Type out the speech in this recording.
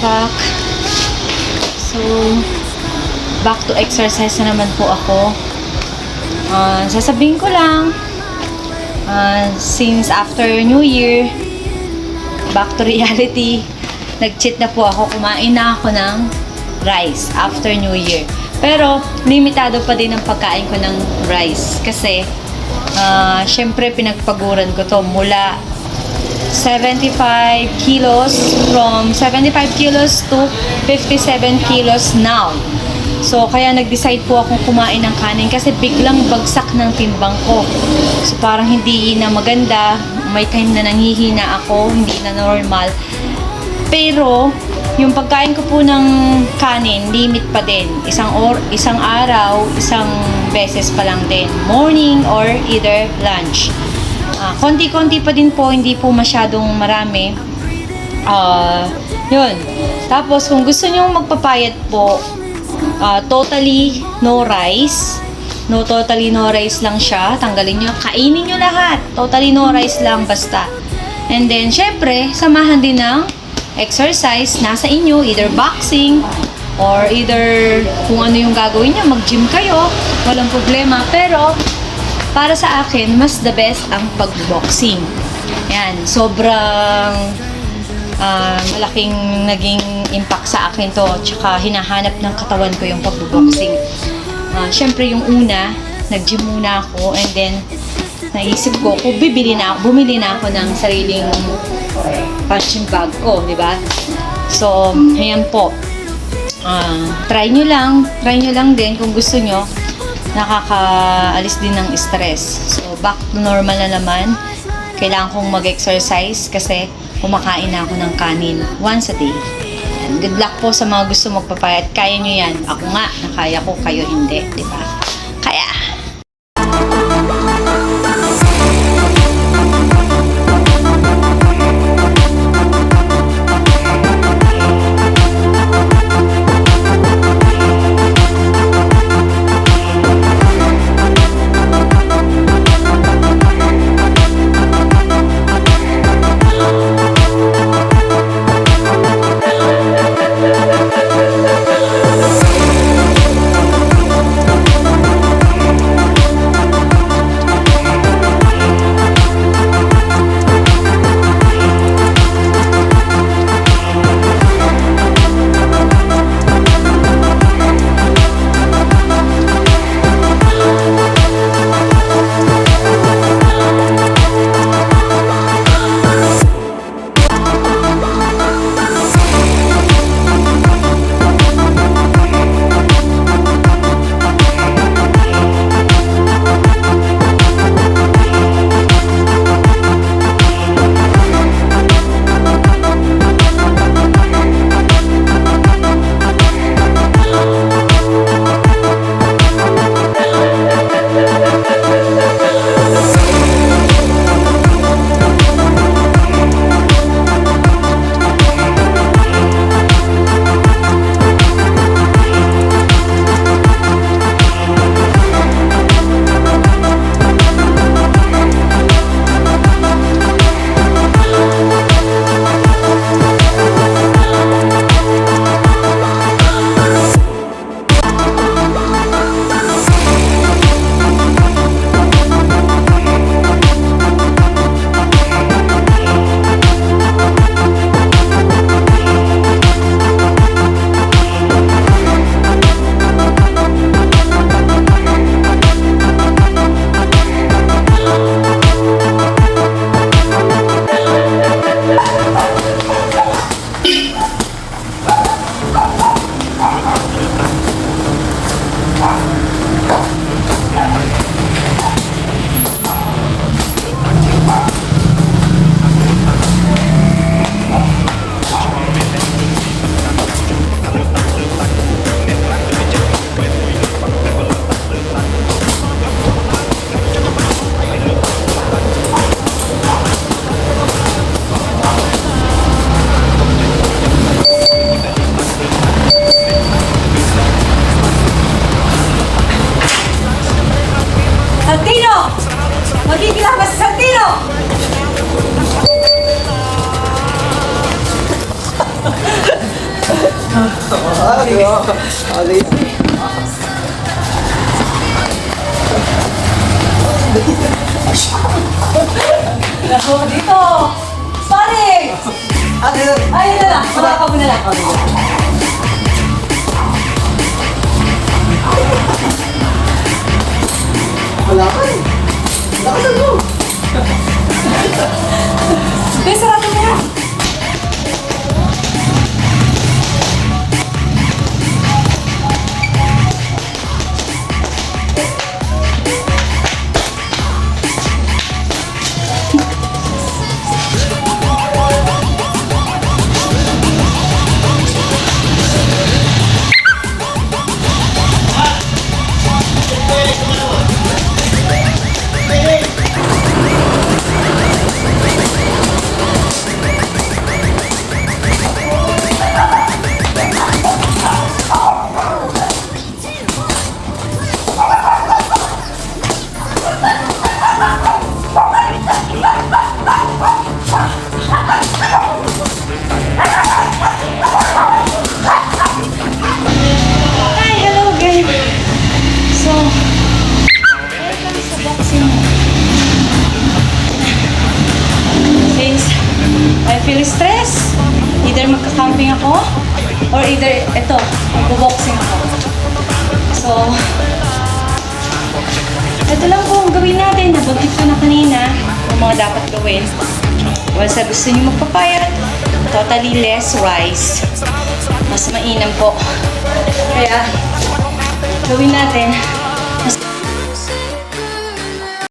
back. So, back to exercise na naman po ako. Sasabihin ko lang, since after New Year, back to reality, nag-cheat na po ako. Kumain na ako ng rice after New Year. Pero, limitado pa din ang pagkain ko ng rice. Kasi, syempre, pinagpaguran ko to mula 75 kilos, from 75 kilos to 57 kilos now. So, kaya nag-decide po akong kumain ng kanin kasi biglang bagsak ng timbang ko. So, parang hindi na maganda. May time na nanghihina ako, hindi na normal. Pero, yung pagkain ko po ng kanin, limit pa din. Isang araw, isang beses pa lang din. Morning or either lunch. Konti-konti pa din po, hindi po masyadong marami. Yun. Tapos, kung gusto nyo magpapayat po, totally no rice. Totally no rice lang siya. Tanggalin nyo, kainin nyo lahat. Totally no rice lang, basta. And then, syempre, samahan din ng exercise. Nasa inyo, either boxing, or either kung ano yung gagawin nyo, mag-gym kayo. Walang problema. Pero, para sa akin, mas the best ang pag-boxing. Yan, sobrang malaking naging impact sa akin to. Tsaka hinahanap ng katawan ko yung pag-boxing. Syempre yung una, nag-gym muna ako, and then naisip ko kung bumili na ako ng sariling punching bag ko, di ba? So, ayan po. Try nyo lang din kung gusto nyo. Nakakaalis din ng stress. So, back to normal na naman. Kailangan kong mag-exercise kasi kumakain na ako ng kanin once a day. And good luck po sa mga gusto magpapayat. Kaya nyo yan. Ako nga, nakaya ko, kayo hindi. Diba? Kaya! Nako, dito! Pare! Ayun na lang, makaka mo na lang. Wala ka eh. Lakasan mo. Be, sarado mo yan. Hi, hello guys. So, welcome sa boxing. Since I feel stress, either magka-camping ako or either ito, magbo-boxing ako. So, ito lang po ang gawin natin. Nabanggit ko na kanina yung mga dapat gawin. Well, sa gusto niyo magpapayat, totally less rice. Mas mainam po. Kaya, gawin natin